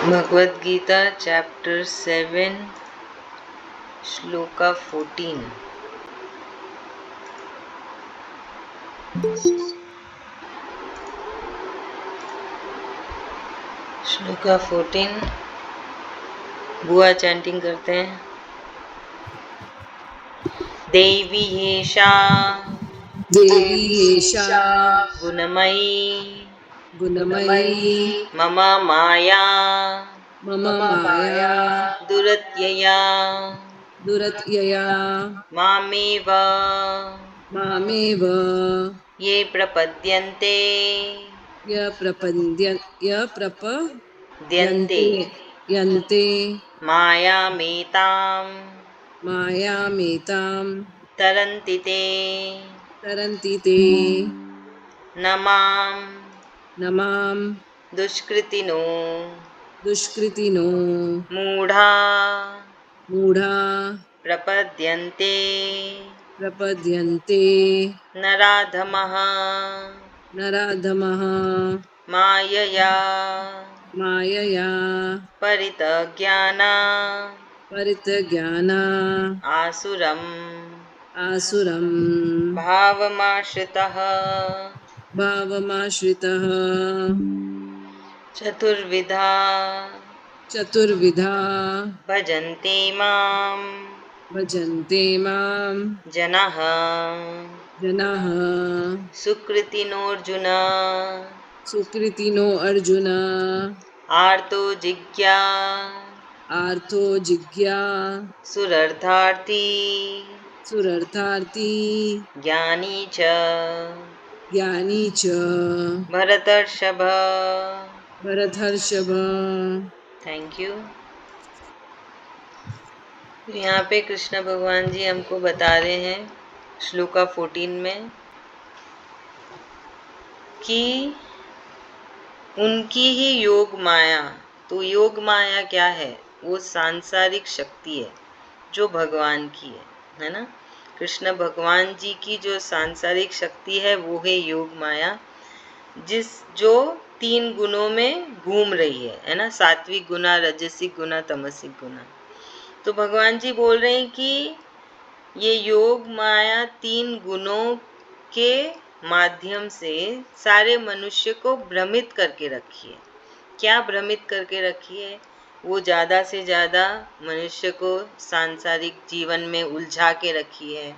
Bhagavad Gita chapter 7 shloka 14। Shloka 14 बुआ chanting करते हैं। देवी एषा देवी एषा गुणमयी मम माया माया दुरत्यया दुरत्यया मामेव मामेव ये प्रपद्यन्ते प्रपद्यन्ते यन्ते मायामेताम् मायामेतां तरन्ति ते तरन्ति ते न मां न मां दुष्कृतिनो दुष्कृतिनो मूढा मूढा प्रपद्यन्ते प्रपद्यन्ते नराधमः नराधमः मायया मायया परितज्ञाना परितज्ञाना आसुरं आसुरं भावमाश्रितः भावमाश्रितः चतुर्विधा भजन्ते मां भजन्ते मां जनाः जनाः सुकृतिनोऽर्जुन सुकृतिनो अर्जुन आर्तो आर्थो जिज्ञा सुरर्थार्थी सुरर्थार्थी ज्ञानी च ज्ञानी च भरतर्षभ। भरतर्षभ। Thank you. यहाँ पे कृष्ण भगवान जी हमको बता रहे हैं श्लोका 14 में कि उनकी ही योग माया, तो योग माया क्या है? वो सांसारिक शक्ति है जो भगवान की है ना। कृष्ण भगवान जी की जो सांसारिक शक्ति है वो है योग माया, जो 3 गुणों में घूम रही है ना, सात्विक गुना, रजसिक गुना, तमसिक गुना। तो भगवान जी बोल रहे हैं कि ये योग माया 3 गुणों के माध्यम से सारे मनुष्य को भ्रमित करके रखी है। क्या भ्रमित करके रखी है? वो ज़्यादा से ज़्यादा मनुष्य को सांसारिक जीवन में उलझा के रखी है,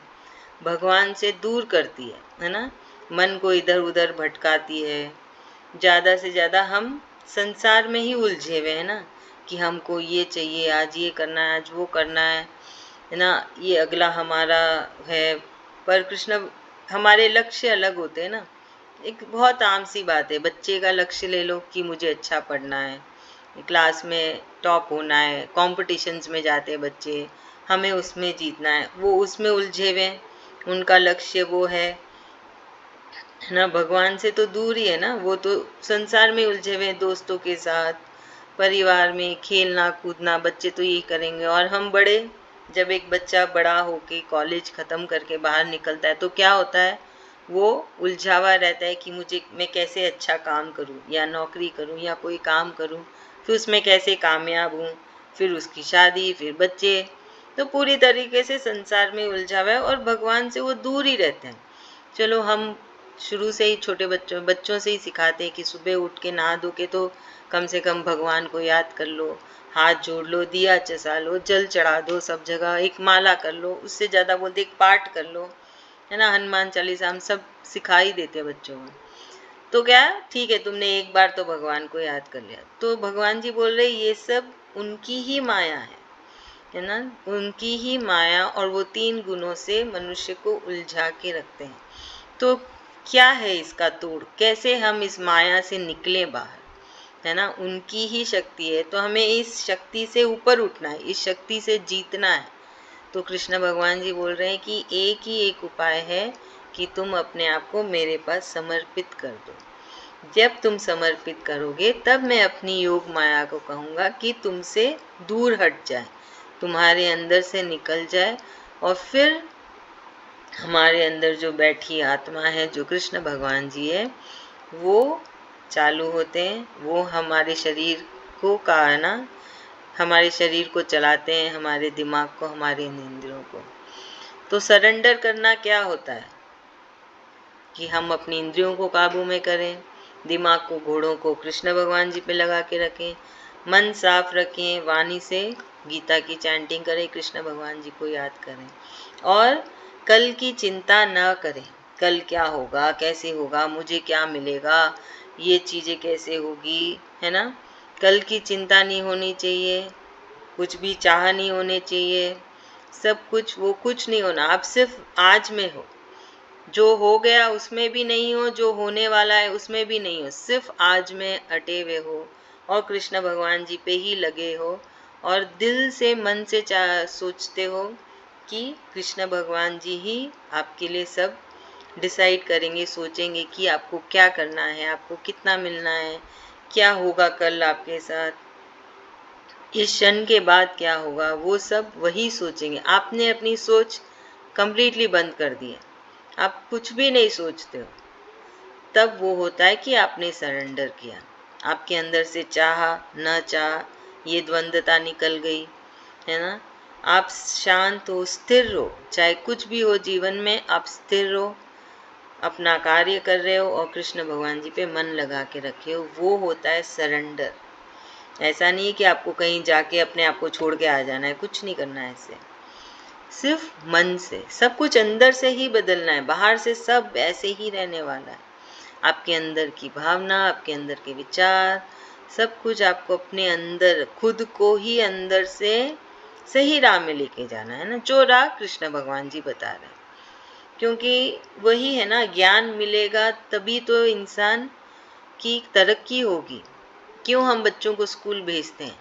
भगवान से दूर करती है ना, मन को इधर उधर भटकाती है। ज़्यादा से ज़्यादा हम संसार में ही उलझे हुए हैं ना, कि हमको ये चाहिए, आज ये करना है, आज वो करना है ना, ये अगला हमारा है। पर कृष्ण, हमारे लक्ष्य अलग होते हैं ना। एक बहुत आम सी बात है, बच्चे का लक्ष्य ले लो कि मुझे अच्छा पढ़ना है, क्लास में टॉप होना है, कॉम्पिटिशन्स में जाते हैं बच्चे, हमें उसमें जीतना है, वो उसमें उलझे हुए हैं, उनका लक्ष्य वो है ना। भगवान से तो दूर ही है ना, वो तो संसार में उलझे हुए हैं, दोस्तों के साथ, परिवार में खेलना कूदना, बच्चे तो यही करेंगे। और हम बड़े, जब एक बच्चा बड़ा होके कॉलेज ख़त्म करके बाहर निकलता है तो क्या होता है? वो उलझा हुआ रहता है कि मैं कैसे अच्छा काम करूं, या नौकरी करूं, या कोई काम करूं, फिर उसमें कैसे कामयाब हूं, फिर उसकी शादी, फिर बच्चे। तो पूरी तरीके से संसार में उलझा हुआ है और भगवान से वो दूर ही रहते हैं। चलो, हम शुरू से ही छोटे बच्चों से ही सिखाते हैं कि सुबह उठ के नहा धो के तो कम से कम भगवान को याद कर लो, हाथ जोड़ लो, दिया चसा लो, जल चढ़ा दो सब जगह, एक माला कर लो, उससे ज़्यादा बोलते एक पाठ कर लो, है ना, हनुमान चालीसा, हम सब सिखा ही देते हैं बच्चों को। तो क्या, ठीक है, तुमने एक बार तो भगवान को याद कर लिया। तो भगवान जी बोल रहे ये सब उनकी ही माया है ना, उनकी ही माया, और वो 3 गुणों से मनुष्य को उलझा के रखते हैं। तो क्या है इसका तोड़? कैसे हम इस माया से निकले बाहर, है ना? उनकी ही शक्ति है, तो हमें इस शक्ति से ऊपर उठना है, इस शक्ति से जीतना है। तो कृष्ण भगवान जी बोल रहे हैं कि एक ही एक उपाय है कि तुम अपने आप को मेरे पास समर्पित कर दो। जब तुम समर्पित करोगे तब मैं अपनी योग माया को कहूँगा कि तुमसे दूर हट जाए, तुम्हारे अंदर से निकल जाए, और फिर हमारे अंदर जो बैठी आत्मा है, जो कृष्ण भगवान जी है, वो चालू होते हैं, वो हमारे शरीर को का है ना, हमारे शरीर को चलाते हैं, हमारे दिमाग को, हमारे इंद्रियों को। तो सरेंडर करना क्या होता है कि हम अपनी इंद्रियों को काबू में करें, दिमाग को, घोड़ों को कृष्ण भगवान जी पे लगा के रखें, मन साफ रखें, वाणी से गीता की चैंटिंग करें, कृष्ण भगवान जी को याद करें, और कल की चिंता न करें। कल क्या होगा, कैसे होगा, मुझे क्या मिलेगा, ये चीज़ें कैसे होगी, है ना। कल की चिंता नहीं होनी चाहिए, कुछ भी चाह नहीं होने चाहिए, सब कुछ वो कुछ नहीं होना। आप सिर्फ आज में हो, जो हो गया उसमें भी नहीं हो, जो होने वाला है उसमें भी नहीं हो, सिर्फ आज में अटे हुए हो और कृष्ण भगवान जी पे ही लगे हो, और दिल से, मन से सोचते हो कि कृष्ण भगवान जी ही आपके लिए सब डिसाइड करेंगे, सोचेंगे कि आपको क्या करना है, आपको कितना मिलना है, क्या होगा कल आपके साथ, इस क्षण के बाद क्या होगा, वो सब वही सोचेंगे। आपने अपनी सोच कंप्लीटली बंद कर दी है, आप कुछ भी नहीं सोचते हो, तब वो होता है कि आपने सरेंडर किया। आपके अंदर से चाह न चाह ये द्वंद्वता निकल गई, है ना। आप शांत हो, स्थिर रहो, चाहे कुछ भी हो जीवन में, आप स्थिर रहो, अपना कार्य कर रहे हो और कृष्ण भगवान जी पे मन लगा के रखे हो, वो होता है सरेंडर। ऐसा नहीं है कि आपको कहीं जाके अपने आप को छोड़ के आ जाना है, कुछ नहीं करना है ऐसे, सिर्फ मन से सब कुछ अंदर से ही बदलना है, बाहर से सब ऐसे ही रहने वाला है। आपके अंदर की भावना, आपके अंदर के विचार, सब कुछ आपको अपने अंदर, खुद को ही अंदर से सही राह में लेके जाना है ना, जो राह कृष्ण भगवान जी बता रहे हैं। क्योंकि वही है ना, ज्ञान मिलेगा तभी तो इंसान की तरक्की होगी। क्यों हम बच्चों को स्कूल भेजते हैं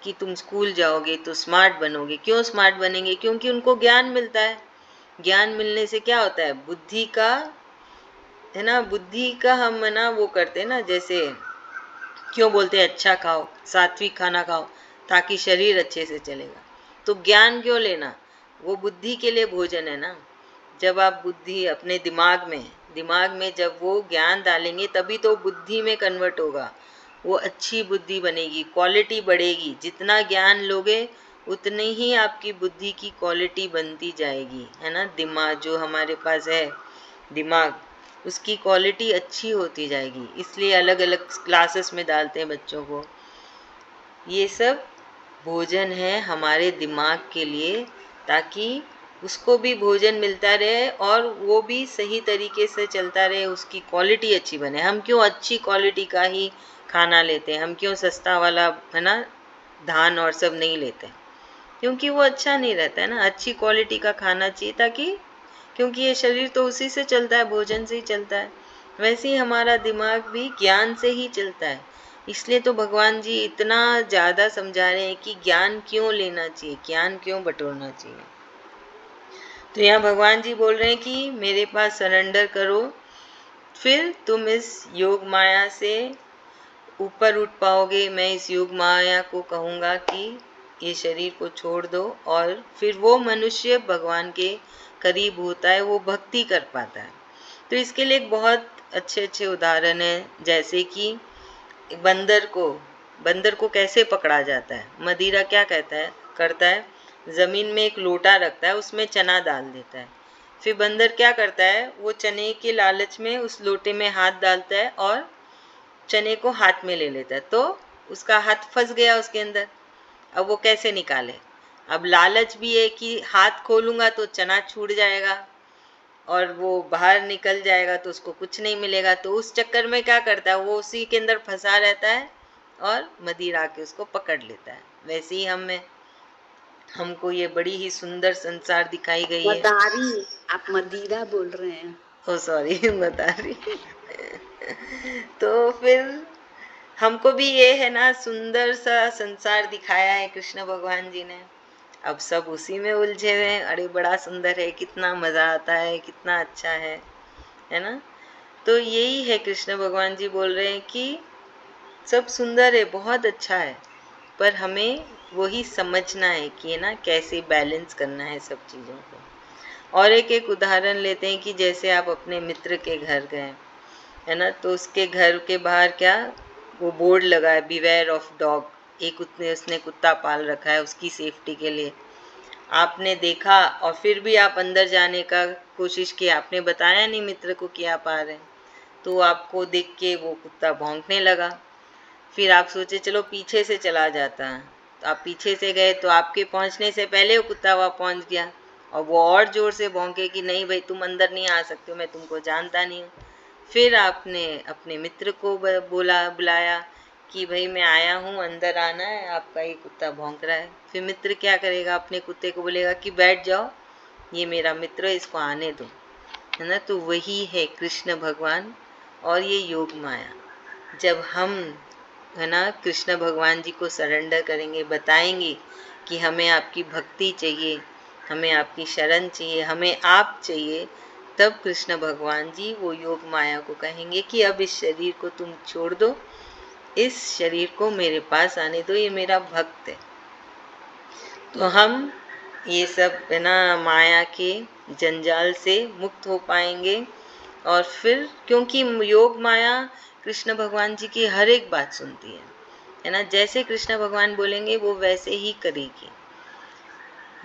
कि तुम स्कूल जाओगे तो स्मार्ट बनोगे। क्यों स्मार्ट बनेंगे? क्योंकि उनको ज्ञान मिलता है। ज्ञान मिलने से क्या होता है, बुद्धि का, है ना, बुद्धि का हम है ना वो करते हैं ना, जैसे क्यों बोलते हैं अच्छा खाओ, सात्विक खाना खाओ ताकि शरीर अच्छे से चलेगा। तो ज्ञान क्यों लेना, वो बुद्धि के लिए भोजन है ना। जब आप बुद्धि अपने दिमाग में जब वो ज्ञान डालेंगे तभी तो बुद्धि में कन्वर्ट होगा, वो अच्छी बुद्धि बनेगी, क्वालिटी बढ़ेगी। जितना ज्ञान लोगे उतनी ही आपकी बुद्धि की क्वालिटी बनती जाएगी, है ना। दिमाग जो हमारे पास है, दिमाग, उसकी क्वालिटी अच्छी होती जाएगी। इसलिए अलग अलग क्लासेस में डालते हैं बच्चों को। ये सब भोजन है हमारे दिमाग के लिए, ताकि उसको भी भोजन मिलता रहे और वो भी सही तरीके से चलता रहे, उसकी क्वालिटी अच्छी बने। हम क्यों अच्छी क्वालिटी का ही खाना लेते हैं, हम क्यों सस्ता वाला, है ना, धान और सब नहीं लेते? क्योंकि वो अच्छा नहीं रहता है ना। अच्छी क्वालिटी का खाना चाहिए, ताकि, क्योंकि ये शरीर तो उसी से चलता है, भोजन से ही चलता है। वैसे ही हमारा दिमाग भी ज्ञान से ही चलता है। इसलिए तो भगवान जी इतना ज़्यादा समझा रहे हैं कि ज्ञान क्यों लेना चाहिए, ज्ञान क्यों बटोरना चाहिए। तो यहाँ भगवान जी बोल रहे हैं कि मेरे पास सरेंडर करो, फिर तुम इस योग माया से ऊपर उठ पाओगे। मैं इस योग माया को कहूँगा कि ये शरीर को छोड़ दो, और फिर वो मनुष्य भगवान के करीब होता है, वो भक्ति कर पाता है। तो इसके लिए एक बहुत अच्छे अच्छे उदाहरण है, जैसे कि बंदर को कैसे पकड़ा जाता है। मदिरा क्या कहता है, करता है, ज़मीन में एक लोटा रखता है, उसमें चना डाल देता है। फिर बंदर क्या करता है, वो चने के लालच में उस लोटे में हाथ डालता है और चने को हाथ में ले लेता है, तो उसका हाथ फंस गया उसके अंदर। अब वो कैसे निकाले? अब लालच भी है कि हाथ खोलूंगा तो चना छूट जाएगा और वो बाहर निकल जाएगा, तो उसको कुछ नहीं मिलेगा। तो उस चक्कर में क्या करता है, वो उसी के अंदर फंसा रहता है और मदिरा के उसको पकड़ लेता है। वैसे ही हमको ये बड़ी ही सुंदर संसार दिखाई गई है। मदारी, आप मदिरा बोल रहे हैं। ओ सॉरी बता रही तो फिर हमको भी ये है ना, सुंदर सा संसार दिखाया है कृष्ण भगवान जी ने। अब सब उसी में उलझे हुए हैं। अरे बड़ा सुंदर है, कितना मज़ा आता है, कितना अच्छा है ना। तो यही है, कृष्ण भगवान जी बोल रहे हैं कि सब सुंदर है, बहुत अच्छा है, पर हमें वही समझना है कि है ना, कैसे बैलेंस करना है सब चीज़ों को। और एक एक उदाहरण लेते हैं कि जैसे आप अपने मित्र के घर गए, है ना, तो उसके घर के बाहर क्या, वो बोर्ड लगा है, बिवेयर ऑफ डॉग, एक उसने कुत्ता पाल रखा है उसकी सेफ्टी के लिए, आपने देखा और फिर भी आप अंदर जाने का कोशिश की, आपने बताया नहीं मित्र को कि आप आ रहे हैं, तो आपको देख के वो कुत्ता भौंकने लगा। फिर आप सोचे चलो पीछे से चला जाता है, तो आप पीछे से गए तो आपके पहुंचने से पहले वो कुत्ता वहाँ पहुंच गया और वो और जोर से भौंके कि नहीं भाई तुम अंदर नहीं आ सकते हो, मैं तुमको जानता नहीं हूँ। फिर आपने अपने मित्र को बुलाया कि भाई मैं आया हूँ, अंदर आना है, आपका ये कुत्ता भौंक रहा है। फिर मित्र क्या करेगा, अपने कुत्ते को बोलेगा कि बैठ जाओ, ये मेरा मित्र है, इसको आने दो, है ना। तो वही है कृष्ण भगवान और ये योग माया। जब हम, है ना, कृष्ण भगवान जी को सरेंडर करेंगे, बताएंगे कि हमें आपकी भक्ति चाहिए, हमें आपकी शरण चाहिए, हमें आप चाहिए, तब कृष्ण भगवान जी वो योग माया को कहेंगे कि अब इस शरीर को तुम छोड़ दो, इस शरीर को मेरे पास आने दो, ये मेरा भक्त है। तो हम ये सब, है ना, माया के जंजाल से मुक्त हो पाएंगे। और फिर क्योंकि योग माया कृष्ण भगवान जी की हर एक बात सुनती है ना, जैसे कृष्ण भगवान बोलेंगे वो वैसे ही करेगी,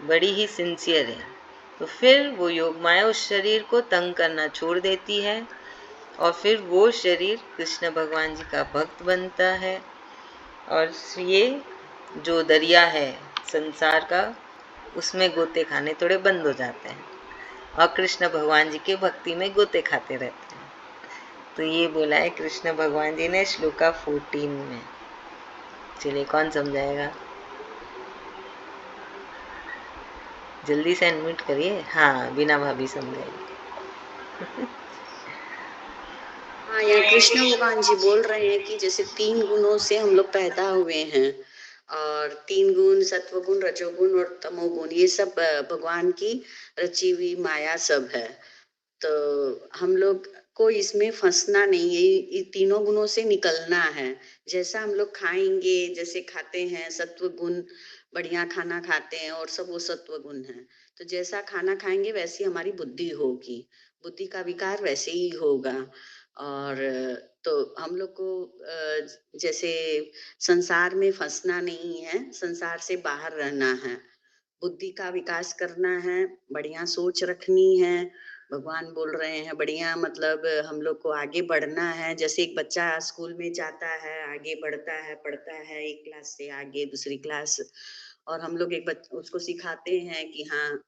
बड़ी ही सिंसियर है। तो फिर वो योग माया उस शरीर को तंग करना छोड़ देती है और फिर वो शरीर कृष्ण भगवान जी का भक्त बनता है। और ये जो दरिया है संसार का, उसमें गोते खाने थोड़े बंद हो जाते हैं और कृष्ण भगवान जी के भक्ति में गोते खाते रहते हैं। तो ये बोला है कृष्ण भगवान जी ने श्लोका 14 में। चलिए कौन समझाएगा, जल्दी से अनम्यूट करिए। हाँ, बिना भाभी समझाएगी। हाँ, यहाँ कृष्ण भगवान जी बोल रहे हैं कि जैसे 3 गुणों से हम लोग पैदा हुए हैं और 3 गुण, सत्व गुण, रजोगुण और तमोगुण, ये सब भगवान की रची हुई माया सब है। तो हम लोग को इसमें फंसना नहीं है, ये तीनों गुणों से निकलना है। जैसा हम लोग खाएंगे, जैसे खाते हैं सत्व गुण, बढ़िया खाना खाते हैं और सब वो सत्व गुण है। तो जैसा खाना खाएंगे वैसी हमारी बुद्धि होगी, बुद्धि का विकार वैसे ही होगा। और तो हम लोग को जैसे संसार में फंसना नहीं है, संसार से बाहर रहना है, बुद्धि का विकास करना है, बढ़िया सोच रखनी है। भगवान बोल रहे हैं बढ़िया, मतलब हम लोग को आगे बढ़ना है। जैसे एक बच्चा स्कूल में जाता है, आगे बढ़ता है, पढ़ता है, एक क्लास से आगे दूसरी क्लास, और हम लोग उसको सिखाते हैं कि हाँ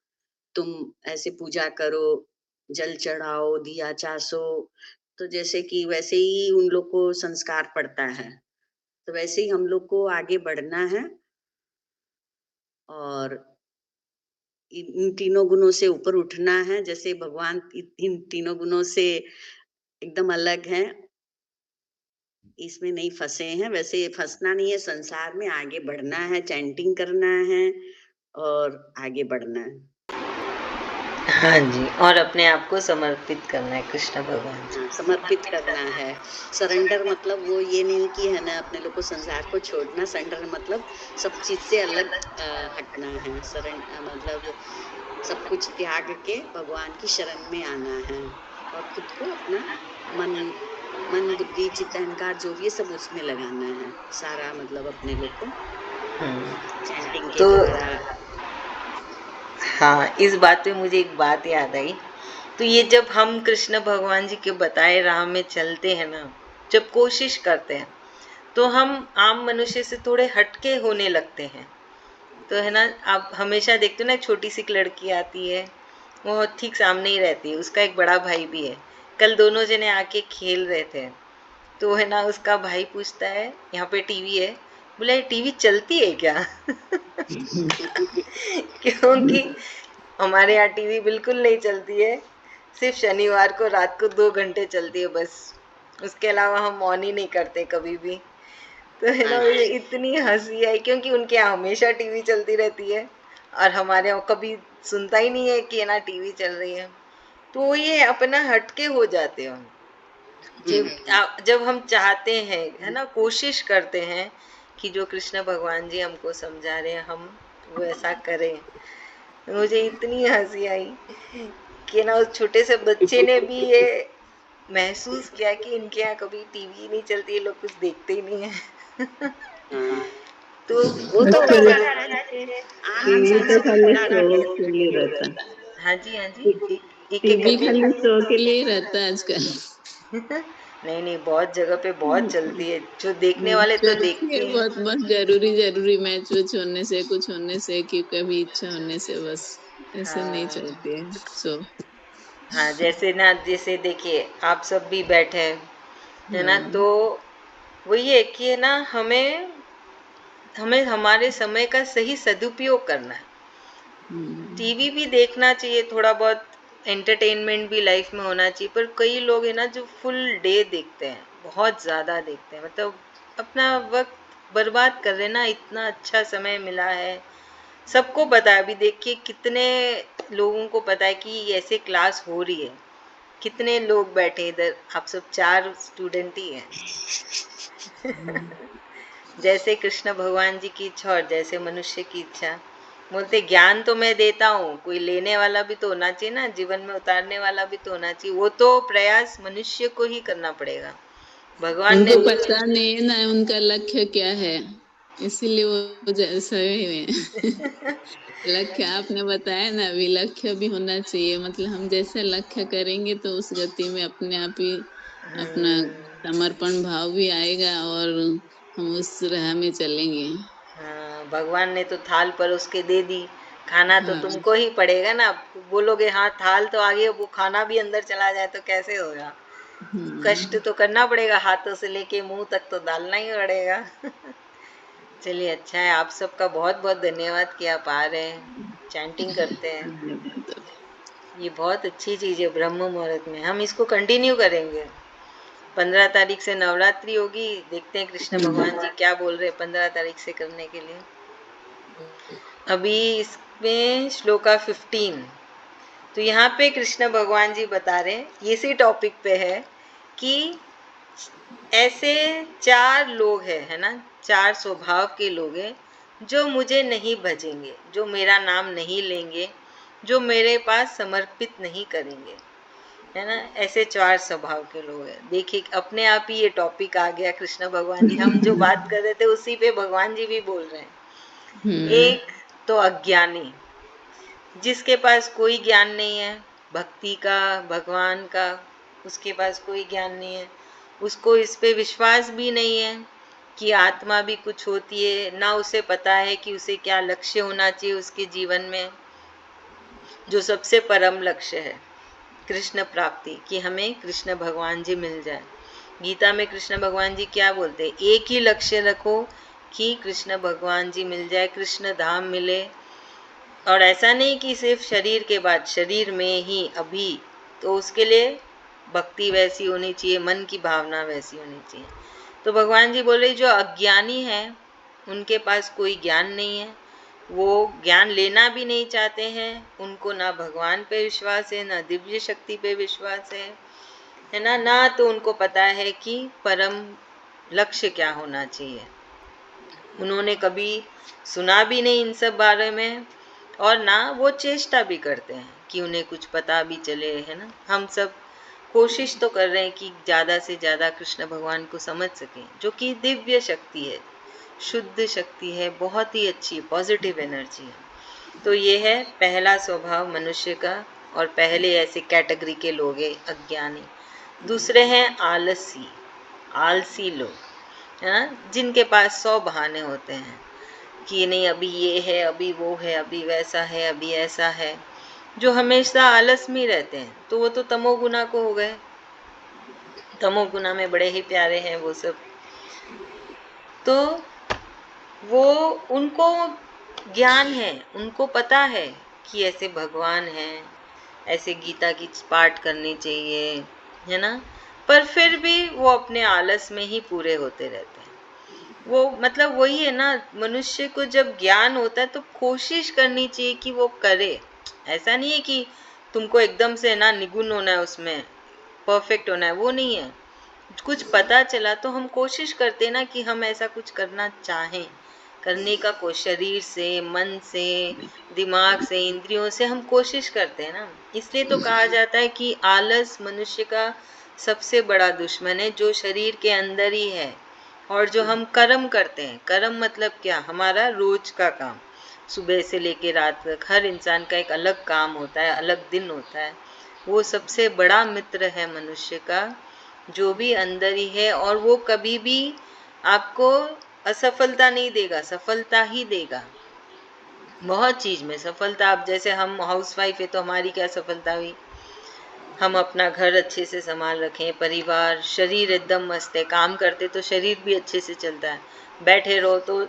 तुम ऐसे पूजा करो, जल चढ़ाओ, दिया चासो। तो जैसे कि वैसे ही उन लोग को संस्कार पड़ता है, तो वैसे ही हम लोग को आगे बढ़ना है और इन तीनों गुणों से ऊपर उठना है। जैसे भगवान इन तीनों गुणों से एकदम अलग हैं, इसमें नहीं फंसे हैं। वैसे फंसना नहीं है, संसार में आगे बढ़ना है, चैंटिंग करना है और आगे बढ़ना है। हाँ जी, और अपने आप को समर्पित करना है कृष्ण भगवान जी। हाँ, समर्पित करना है। सरेंडर मतलब वो ये नहीं कि है ना अपने लोग को संसार को छोड़ना। सरेंडर मतलब सब चीज से अलग हटना है। मतलब सब कुछ त्याग के भगवान की शरण में आना है और खुद को अपना मन मन बुद्धि चित्त अहंकार जो भी है सब उसमें लगाना है सारा, मतलब अपने लोग को चैंटिंग के तो द्वारा। हाँ, इस बात पे मुझे एक बात याद आई। तो ये जब हम कृष्ण भगवान जी के बताए राह में चलते हैं ना, जब कोशिश करते हैं, तो हम आम मनुष्य से थोड़े हटके होने लगते हैं। तो है ना, आप हमेशा देखते हो ना, छोटी सी एक लड़की आती है, वो ठीक सामने ही रहती है, उसका एक बड़ा भाई भी है। कल दोनों जने आके खेल रहे थे, तो है ना उसका भाई पूछता है यहाँ पे टीवी है, बोला ये टीवी चलती है क्या? क्योंकि हमारे यहाँ टीवी बिल्कुल नहीं चलती है, सिर्फ शनिवार को रात को 2 घंटे चलती है बस, उसके अलावा हम ऑन ही नहीं करते कभी भी। तो है ना, मुझे इतनी हंसी आई क्योंकि उनके यहाँ हमेशा टीवी चलती रहती है और हमारे यहाँ कभी सुनता ही नहीं है कि है ना टीवी चल रही है। तो ये अपना हटके हो जाते हो जब हम चाहते हैं, है ना, कोशिश करते हैं कि जो कृष्ण भगवान जी हमको समझा रहे हैं हम वो ऐसा करें। तो मुझे इतनी हंसी आई कि ना उस छोटे से बच्चे ने भी ये महसूस किया कि इनके यहाँ कभी टीवी नहीं चलती, ये लोग कुछ देखते ही नहीं है। हाँ, तो वो तो आजकल होता है जैसे आम टीवी इंसान तो से खाली थोड़ा शो अलग के लिए रहता है। हाँ जी, हाँ जी। एक एक टीवी करके खाली शो के लिए ही रहता है आजकल। नहीं नहीं, बहुत जगह पे बहुत चलती है, जो देखने वाले तो चलती देखते है हैं। बहुत बहुत जरूरी मैच वैच होने से, कुछ होने से, कि कभी इच्छा होने से, बस ऐसे नहीं हाँ चलती है शो। हाँ, जैसे ना, जैसे देखिए आप सब भी बैठे हैं, है ना, हाँ। तो वही है कि है ना, हमें हमें हमारे समय का सही सदुपयोग करना है। टीवी भी देखना चाहिए, थोड़ा बहुत एंटरटेनमेंट भी लाइफ में होना चाहिए, पर कई लोग है ना जो फुल डे देखते हैं, बहुत ज़्यादा देखते हैं, मतलब अपना वक्त बर्बाद कर रहे हैं ना। इतना अच्छा समय मिला है, सबको पता है, अभी देखिए कितने लोगों को पता है कि ऐसे क्लास हो रही है, कितने लोग बैठे इधर, आप सब 4 स्टूडेंट ही हैं। जैसे कृष्ण भगवान जी की इच्छा और जैसे मनुष्य की इच्छा। बोलते ज्ञान तो मैं देता हूँ, कोई लेने वाला भी तो होना चाहिए ना, जीवन में उतारने वाला भी तो होना चाहिए। वो तो प्रयास मनुष्य को ही करना पड़ेगा। भगवान ने उनको तो पता नहीं है ना उनका लक्ष्य क्या है, इसीलिए वो सही में। लक्ष्य आपने बताया ना, अभी लक्ष्य भी होना चाहिए, मतलब हम जैसे लक्ष्य करेंगे तो उस गति में अपने आप ही अपना समर्पण भाव भी आएगा और हम उस राह में चलेंगे। हाँ, भगवान ने तो थाल परोस के दे दी, खाना तो हाँ। तुमको ही पड़ेगा ना। बोलोगे हाँ थाल तो आगे, वो खाना भी अंदर चला जाए तो कैसे होगा। कष्ट तो करना पड़ेगा, हाथों से लेके मुंह तक तो डालना ही पड़ेगा। चलिए अच्छा है, आप सबका बहुत बहुत धन्यवाद कि आप आ रहे हैं, चैंटिंग करते हैं। धन्यवाद। ये बहुत अच्छी चीज़ है ब्रह्म मुहूर्त में, हम इसको कंटिन्यू करेंगे। 15 तारीख से नवरात्रि होगी, देखते हैं कृष्ण भगवान जी क्या बोल रहे हैं 15 तारीख से करने के लिए। अभी इसमें श्लोका 15, तो यहाँ पे कृष्ण भगवान जी बता रहे हैं, इसी टॉपिक पे है कि ऐसे 4 लोग हैं, है ना, 4 स्वभाव के लोग हैं जो मुझे नहीं भजेंगे, जो मेरा नाम नहीं लेंगे, जो मेरे पास समर्पित नहीं करेंगे, है ना। ऐसे 4 स्वभाव के लोग हैं। देखिए अपने आप ही ये टॉपिक आ गया, कृष्ण भगवान जी, हम जो बात कर रहे थे उसी पे भगवान जी भी बोल रहे हैं। एक तो अज्ञानी, जिसके पास कोई ज्ञान नहीं है भक्ति का, भगवान का, उसके पास कोई ज्ञान नहीं है, उसको इस पे विश्वास भी नहीं है कि आत्मा भी कुछ होती है, ना उसे पता है कि उसे क्या लक्ष्य होना चाहिए उसके जीवन में, जो सबसे परम लक्ष्य है कृष्ण प्राप्ति, कि हमें कृष्ण भगवान जी मिल जाए। गीता में कृष्ण भगवान जी क्या बोलते हैं, एक ही लक्ष्य रखो कि कृष्ण भगवान जी मिल जाए, कृष्ण धाम मिले। और ऐसा नहीं कि सिर्फ शरीर के बाद, शरीर में ही अभी, तो उसके लिए भक्ति वैसी होनी चाहिए, मन की भावना वैसी होनी चाहिए। तो भगवान जी बोले जो अज्ञानी है उनके पास कोई ज्ञान नहीं है, वो ज्ञान लेना भी नहीं चाहते हैं, उनको ना भगवान पे विश्वास है, ना दिव्य शक्ति पे विश्वास है ना, ना तो उनको पता है कि परम लक्ष्य क्या होना चाहिए। उन्होंने कभी सुना भी नहीं इन सब बारे में, और ना वो चेष्टा भी करते हैं कि उन्हें कुछ पता भी चले, है ना। हम सब कोशिश तो कर रहे हैं कि ज़्यादा से ज़्यादा कृष्ण भगवान को समझ सकें, जो कि दिव्य शक्ति है, शुद्ध शक्ति है, बहुत ही अच्छी पॉजिटिव एनर्जी है। तो ये है पहला स्वभाव मनुष्य का, और पहले ऐसे कैटेगरी के लोग हैं अज्ञानी। दूसरे हैं आलसी, आलसी लोग, है ना, जिनके पास 100 बहाने होते हैं कि नहीं अभी ये है, अभी वो है, अभी वैसा है, अभी ऐसा है, जो हमेशा आलस में रहते हैं। तो वो तो तमोगुना को हो गए, तमोगुना में बड़े ही प्यारे हैं वो सब। तो वो, उनको ज्ञान है, उनको पता है कि ऐसे भगवान हैं, ऐसे गीता की पाठ करनी चाहिए, है ना, पर फिर भी वो अपने आलस में ही पूरे होते रहते हैं। वो मतलब वही है ना, मनुष्य को जब ज्ञान होता है तो कोशिश करनी चाहिए कि वो करे। ऐसा नहीं है कि तुमको एकदम से ना निगुण होना है, उसमें परफेक्ट होना है, वो नहीं है। कुछ पता चला तो हम कोशिश करते हैं ना कि हम ऐसा कुछ करना चाहें, करने का शरीर से, मन से, दिमाग से, इंद्रियों से हम कोशिश करते हैं ना। इसलिए तो कहा जाता है कि आलस मनुष्य का सबसे बड़ा दुश्मन है, जो शरीर के अंदर ही है, और जो हम कर्म करते हैं, कर्म मतलब क्या, हमारा रोज का काम, सुबह से लेके रात तक हर इंसान का एक अलग काम होता है, अलग दिन होता है। वो सबसे बड़ा मित्र है मनुष्य का, जो भी अंदर ही है, और वो कभी भी आपको असफलता नहीं देगा, सफलता ही देगा। बहुत चीज में सफलता, आप जैसे हम हाउसवाइफ है तो हमारी क्या सफलता हुई, हम अपना घर अच्छे से संभाल रखें, परिवार, शरीर एकदम मस्त है, काम करते तो शरीर भी अच्छे से चलता है, बैठे रहो तो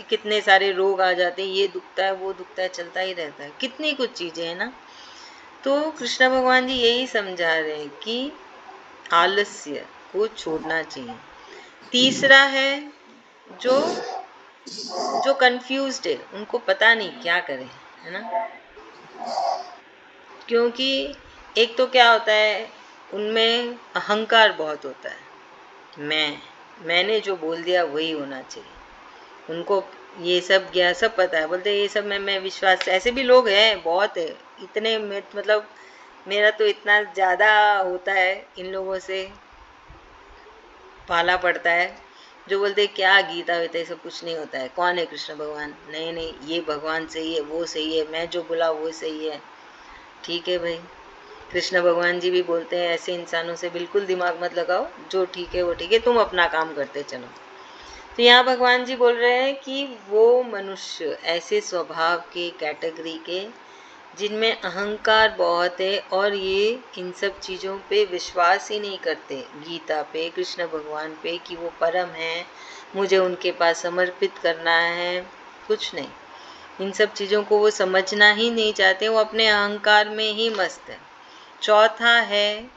कितने सारे रोग आ जाते हैं, ये दुखता है वो दुखता है, चलता ही रहता है, कितनी कुछ चीजें हैं ना। तो कृष्ण भगवान जी यही समझा रहे हैं कि आलस्य को छोड़ना चाहिए। तीसरा है जो जो कंफ्यूज्ड है, उनको पता नहीं क्या करें, है ना। क्योंकि एक तो क्या होता है, उनमें अहंकार बहुत होता है, मैंने जो बोल दिया वही होना चाहिए। उनको ये सब क्या सब पता है, बोलते ये सब मैं विश्वास, ऐसे भी लोग हैं बहुत है, इतने मतलब मेरा तो इतना ज़्यादा होता है इन लोगों से, पाला पड़ता है, जो बोलते क्या गीता वीता सब कुछ नहीं होता है, कौन है कृष्ण भगवान, नहीं नहीं ये भगवान सही है, वो सही है, मैं जो बोला वो सही है। ठीक है भाई, कृष्ण भगवान जी भी बोलते हैं ऐसे इंसानों से बिल्कुल दिमाग मत लगाओ, जो ठीक है वो ठीक है, तुम अपना काम करते चलो। तो यहाँ भगवान जी बोल रहे हैं कि वो मनुष्य ऐसे स्वभाव के कैटेगरी के जिनमें अहंकार बहुत है और ये इन सब चीज़ों पे विश्वास ही नहीं करते, गीता पे, कृष्ण भगवान पे, कि वो परम है, मुझे उनके पास समर्पित करना है, कुछ नहीं, इन सब चीज़ों को वो समझना ही नहीं चाहते, वो अपने अहंकार में ही मस्त है। चौथा है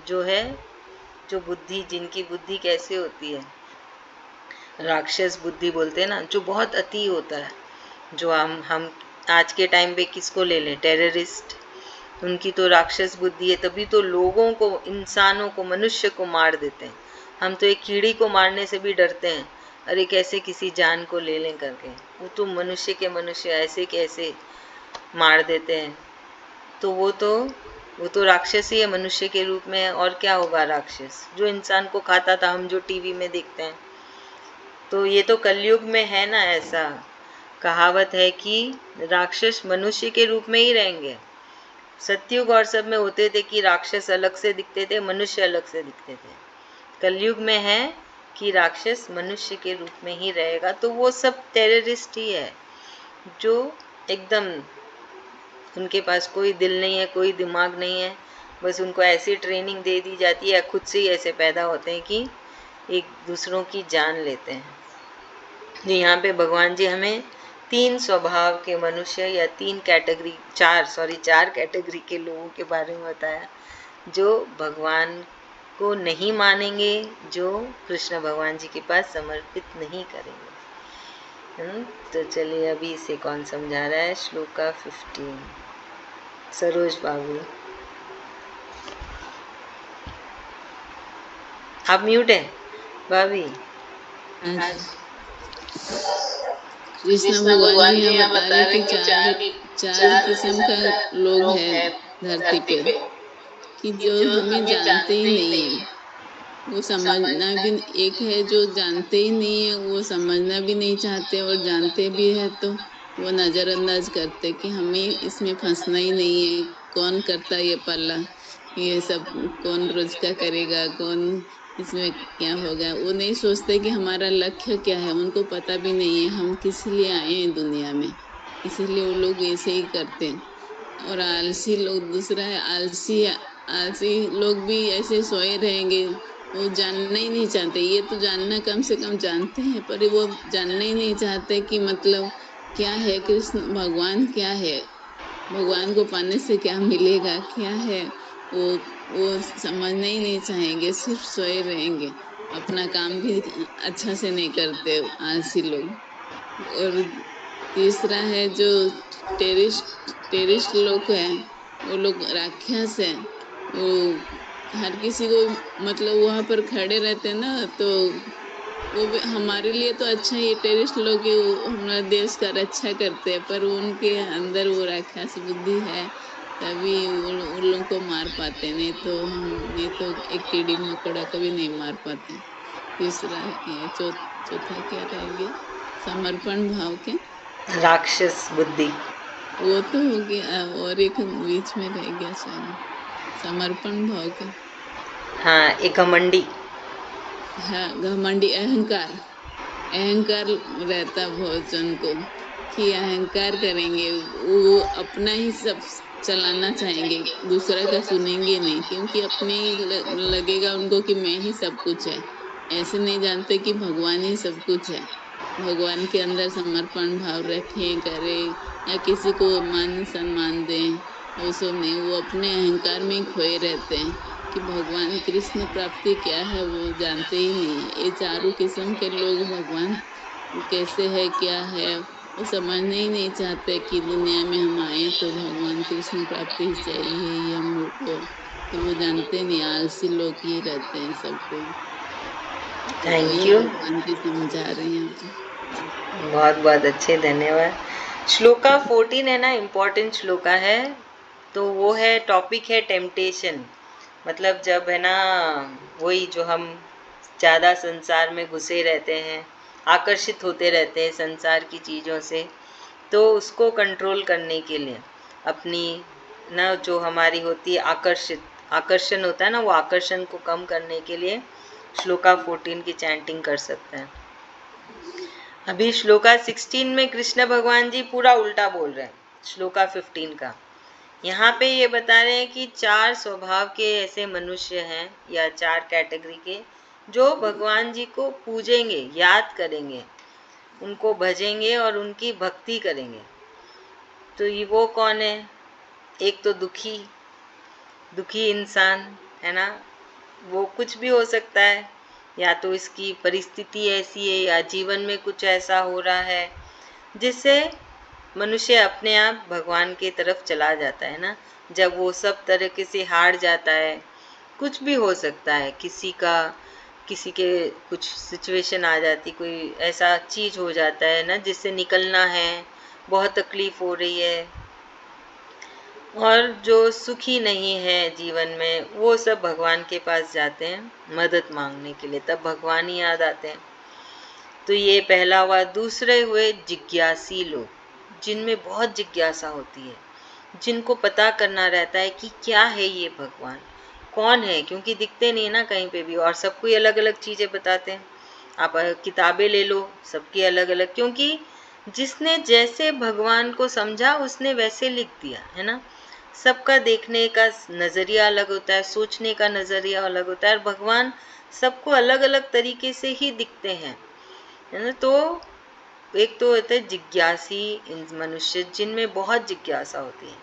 जो बुद्धि, जिनकी बुद्धि कैसे होती है, राक्षस बुद्धि बोलते हैं ना, जो बहुत अति होता है, जो हम आज के टाइम पे किसको ले लें, टेररिस्ट, उनकी तो राक्षस बुद्धि है, तभी तो लोगों को, इंसानों को, मनुष्य को मार देते हैं। हम तो एक कीड़ी को मारने से भी डरते हैं, अरे कैसे किसी जान को ले लें करके, वो तो मनुष्य के मनुष्य ऐसे कैसे मार देते हैं। तो वो तो राक्षस ही है, मनुष्य के रूप में, और क्या होगा राक्षस, जो इंसान को खाता था, हम जो टीवी में देखते हैं। तो ये तो कलयुग में है ना, ऐसा कहावत है कि राक्षस मनुष्य के रूप में ही रहेंगे। सतयुग और सब में होते थे कि राक्षस अलग से दिखते थे, मनुष्य अलग से दिखते थे। कलयुग में है कि राक्षस मनुष्य के रूप में ही रहेगा। तो वो सब टेररिस्ट ही है, जो एकदम उनके पास कोई दिल नहीं है, कोई दिमाग नहीं है, बस उनको ऐसी ट्रेनिंग दे दी जाती है, खुद से ही ऐसे पैदा होते हैं कि एक दूसरों की जान लेते हैं। तो यहाँ पे भगवान जी हमें 3 स्वभाव के मनुष्य या 3 कैटेगरी, 4 कैटेगरी के लोगों के बारे में बताया, जो भगवान को नहीं मानेंगे, जो कृष्ण भगवान जी के पास समर्पित नहीं करेंगे। तो चलिए अभी इसे कौन समझा रहा है, श्लोका 15, सरोज बाबू, आप म्यूट है भाभी। कृष्ण भगवान जी यहाँ बता रहे कि चार किस्म का लोग हैं धरती पे, कि जो हमें जानते ही नहीं है, वो समझना भी, एक है जो जानते ही नहीं है, वो समझना भी नहीं चाहते, और जानते भी है तो वो नजरअंदाज करते कि हमें इसमें फंसना ही नहीं है, कौन करता ये पल्ला, ये सब कौन रोज का करेगा, कौन इसमें क्या होगा, वो नहीं सोचते कि हमारा लक्ष्य क्या है, उनको पता भी नहीं है हम किस लिए आए हैं दुनिया में, इसीलिए वो लोग ऐसे ही करते हैं। और आलसी लोग, दूसरा है आलसी लोग भी ऐसे सोए रहेंगे, वो जानना ही नहीं चाहते, ये तो जानना कम से कम जानते हैं, पर वो जानना ही नहीं चाहते कि मतलब क्या है, कृष्ण भगवान क्या है, भगवान को पाने से क्या मिलेगा, क्या है, वो समझना ही नहीं चाहेंगे, सिर्फ सोए रहेंगे, अपना काम भी अच्छा से नहीं करते आलसी लोग। और तीसरा है जो टेरिस्ट लोग हैं, वो लोग राक्षस हैं, वो हर किसी को मतलब वहां पर खड़े रहते हैं ना, तो वो भी हमारे लिए तो अच्छा ही, टेरिस्ट लोग ही हमारे देश का रक्षा करते हैं, पर उनके अंदर वो राक्षस बुद्धि है, तभी उन लोगों को मार पाते, नहीं तो एक कीड़ी मकोड़ा कभी नहीं मार पाते। तीसरा ये चौथा क्या रह गया? समर्पण भाव के राक्षस बुद्धि। वो तो हो गया, और एक बीच में रह गया शायद, समर्पण भाव के। हाँ, एक घमंडी। हाँ, घमंडी, अहंकार। अहंकार रहता बहुत जन को कि अहंकार करेंगे, वो अपना ही सब चलाना चाहेंगे, दूसरा का सुनेंगे नहीं, क्योंकि अपने ही लगेगा उनको कि मैं ही सब कुछ है। ऐसे नहीं जानते कि भगवान ही सब कुछ है। भगवान के अंदर समर्पण भाव रखें, करें, या किसी को मान सम्मान दें, वो सब नहीं, वो अपने अहंकार में ही खोए रहते हैं कि भगवान कृष्ण प्राप्ति क्या है वो जानते ही नहीं है। ये चारों किस्म के लोग भगवान कैसे है, क्या है, वो समझना ही नहीं चाहते कि दुनिया में हम आए तो भगवान कृष्ण प्राप्ति चाहिए ही हम लोग को, तो वो जानते नहीं, आलसी लोग ही रहते हैं सब कोई। तो थैंक वही यू, भगवान जी समझा रहे हैं अभी। बहुत बहुत अच्छे, धन्यवाद। श्लोका 14 है ना, इम्पोर्टेंट श्लोका है। तो वो है, टॉपिक है टेम्पटेशन। मतलब जब है ना, वही जो हम ज़्यादा संसार में घुसे रहते हैं, आकर्षित होते रहते हैं संसार की चीज़ों से, तो उसको कंट्रोल करने के लिए अपनी ना जो हमारी होती है आकर्षण होता है ना, वो आकर्षण को कम करने के लिए श्लोका 14 की चैंटिंग कर सकते हैं। अभी श्लोका 16 में कृष्ण भगवान जी पूरा उल्टा बोल रहे हैं श्लोका 15 का। यहाँ पे ये बता रहे हैं कि 4 स्वभाव के ऐसे मनुष्य हैं, या 4 कैटेगरी के, जो भगवान जी को पूजेंगे, याद करेंगे, उनको भजेंगे और उनकी भक्ति करेंगे। तो ये वो कौन है? एक तो दुखी इंसान है ना, वो कुछ भी हो सकता है, या तो इसकी परिस्थिति ऐसी है, या जीवन में कुछ ऐसा हो रहा है जिससे मनुष्य अपने आप भगवान की तरफ चला जाता है ना। जब वो सब तरीके से हार जाता है, कुछ भी हो सकता है, किसी के कुछ सिचुएशन आ जाती, कोई ऐसा चीज़ हो जाता है ना जिससे निकलना है, बहुत तकलीफ हो रही है, और जो सुखी नहीं है जीवन में, वो सब भगवान के पास जाते हैं मदद मांगने के लिए, तब भगवान ही याद आते हैं। तो ये पहला हुआ। दूसरे हुए जिज्ञासी लोग, जिनमें बहुत जिज्ञासा होती है, जिनको पता करना रहता है कि क्या है ये भगवान, कौन है, क्योंकि दिखते नहीं ना कहीं पे भी, और सबको अलग अलग चीज़ें बताते हैं। आप किताबें ले लो, सबकी अलग अलग, क्योंकि जिसने जैसे भगवान को समझा उसने वैसे लिख दिया है ना। सबका देखने का नज़रिया अलग होता है, सोचने का नज़रिया अलग होता है, और भगवान सबको अलग अलग तरीके से ही दिखते हैं, है ना। तो एक तो होता है जिज्ञासी मनुष्य, जिनमें बहुत जिज्ञासा होती है।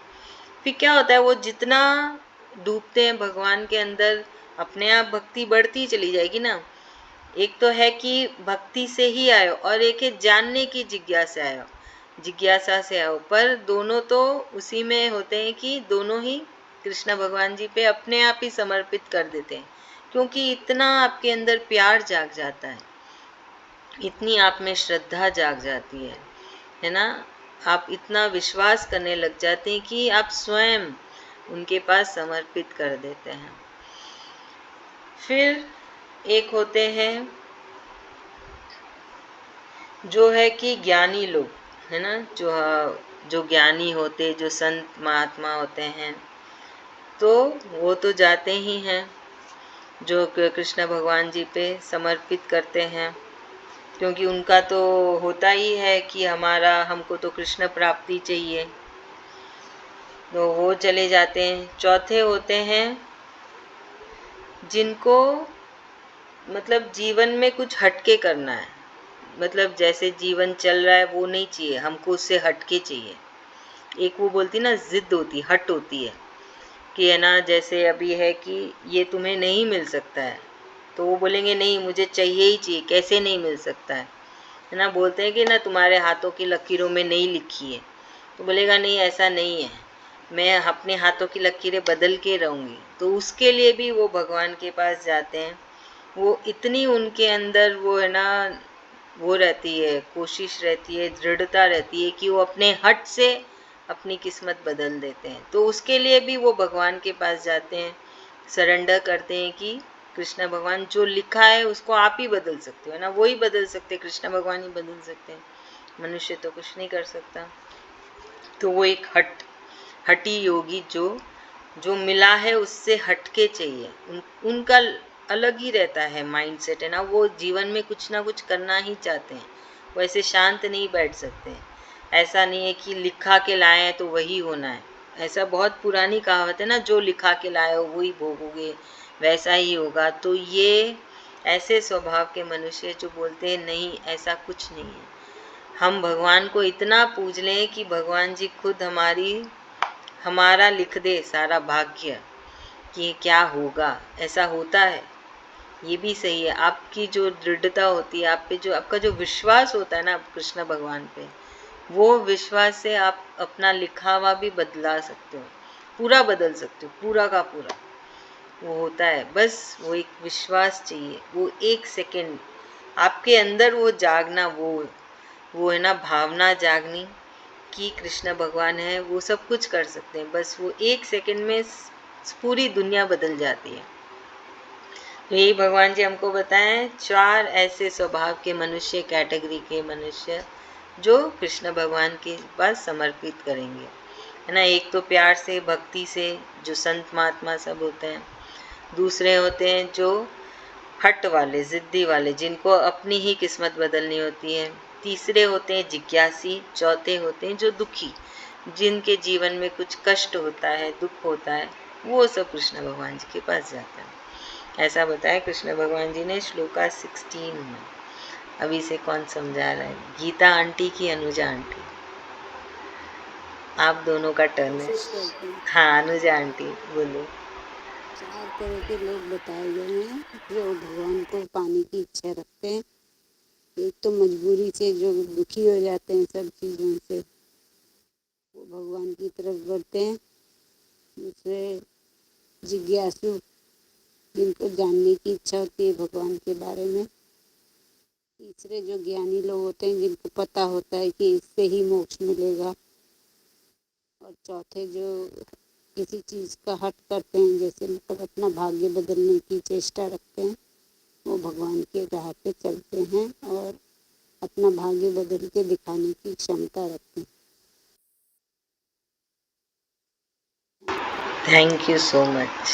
फिर क्या होता है, वो जितना डूबते हैं भगवान के अंदर, अपने आप भक्ति बढ़ती चली जाएगी ना। एक तो है कि भक्ति से ही आयो, और एक है जानने की जिज्ञासा से आओ, पर दोनों तो उसी में होते हैं कि दोनों ही कृष्ण भगवान जी पे अपने आप ही समर्पित कर देते हैं, क्योंकि इतना आपके अंदर प्यार जाग जाता है, इतनी आप में श्रद्धा जाग जाती है ना। आप इतना विश्वास करने लग जाते हैं कि आप स्वयं उनके पास समर्पित कर देते हैं। फिर एक होते हैं जो है कि ज्ञानी लोग, है ना, जो ज्ञानी होते, जो संत महात्मा होते हैं, तो वो तो जाते ही हैं, जो कृष्ण भगवान जी पे समर्पित करते हैं, क्योंकि उनका तो होता ही है कि हमको तो कृष्ण प्राप्ति चाहिए, तो वो चले जाते हैं। चौथे होते हैं जिनको मतलब जीवन में कुछ हटके करना है, मतलब जैसे जीवन चल रहा है वो नहीं चाहिए, हमको उससे हटके चाहिए। एक वो बोलती ना, जिद होती, हट होती है कि है ना, जैसे अभी है कि ये तुम्हें नहीं मिल सकता है, तो वो बोलेंगे नहीं, मुझे चाहिए ही चाहिए, कैसे नहीं मिल सकता है ना। बोलते हैं कि ना तुम्हारे हाथों की लकीरों में नहीं लिखी है, तो बोलेगा नहीं, ऐसा नहीं है, मैं अपने हाथों की लकीरें बदल के रहूँगी। तो उसके लिए भी वो भगवान के पास जाते हैं। वो इतनी उनके अंदर वो है ना, वो रहती है, कोशिश रहती है, दृढ़ता रहती है कि वो अपने हट से अपनी किस्मत बदल देते हैं। तो उसके लिए भी वो भगवान के पास जाते हैं, सरेंडर करते हैं कि कृष्ण भगवान जो लिखा है उसको आप ही बदल सकते हो ना, वो ही बदल सकते, कृष्ण भगवान ही बदल सकते हैं, मनुष्य तो कुछ नहीं कर सकता। तो वो एक हठी योगी जो मिला है उससे हटके चाहिए, उनका अलग ही रहता है माइंडसेट, है ना, वो जीवन में कुछ ना कुछ करना ही चाहते हैं, वो ऐसे शांत नहीं बैठ सकते। ऐसा नहीं है कि लिखा के लाए हैं तो वही होना है, ऐसा बहुत पुरानी कहावत है ना, जो लिखा के लाए हो वही भोगोगे, वैसा ही होगा। तो ये ऐसे स्वभाव के मनुष्य जो बोलते हैं नहीं ऐसा कुछ नहीं है, हम भगवान को इतना पूज लें कि भगवान जी खुद हमारा लिख दे सारा भाग्य कि क्या होगा, ऐसा होता है, ये भी सही है। आपकी जो दृढ़ता होती है, आप पे जो आपका जो विश्वास होता है ना कृष्ण भगवान पे, वो विश्वास से आप अपना लिखा हुआ भी बदला सकते हो, पूरा बदल सकते हो, पूरा का पूरा वो होता है। बस वो एक विश्वास चाहिए, वो एक सेकंड आपके अंदर वो जागना, वो है ना भावना जागनी कि कृष्ण भगवान है, वो सब कुछ कर सकते हैं, बस वो एक सेकंड में पूरी दुनिया बदल जाती है। तो यही भगवान जी हमको बताएं 4 ऐसे स्वभाव के मनुष्य, कैटेगरी के मनुष्य जो कृष्ण भगवान के पास समर्पित करेंगे, है ना। एक तो प्यार से भक्ति से जो संत महात्मा सब होते हैं, दूसरे होते हैं जो हट वाले, जिद्दी वाले, जिनको अपनी ही किस्मत बदलनी होती है, तीसरे होते हैं जिज्ञासी, चौथे होते हैं जो दुखी, जिनके जीवन में कुछ कष्ट होता है, दुख होता है, वो सब कृष्ण भगवान जी के पास जाते हैं। ऐसा बताया कृष्ण भगवान जी ने श्लोका 16 में। अभी से कौन समझा रहा है? गीता आंटी की अनुजा आंटी? आप दोनों का टर्न है। कोशिश करते हैं। हाँ अनुजा आंटी बोलो। 4 तरह के लोग बताए गए हैं जो भगवान को पाने की इच्छा रखते हैं। एक तो मजबूरी से जो दुखी हो जाते हैं सब चीज़ों से, वो भगवान की तरफ बढ़ते हैं। दूसरे जिज्ञासु, जिनको जानने की इच्छा होती है भगवान के बारे में। तीसरे जो ज्ञानी लोग होते हैं, जिनको पता होता है कि इससे ही मोक्ष मिलेगा। और चौथे जो किसी चीज़ का हट करते हैं, जैसे मतलब अपना भाग्य बदलने की चेष्टा रखते हैं, वो भगवान के राह पे चलते हैं और अपना भाग्य बदल के दिखाने की क्षमता रखते हैं। Thank you so much.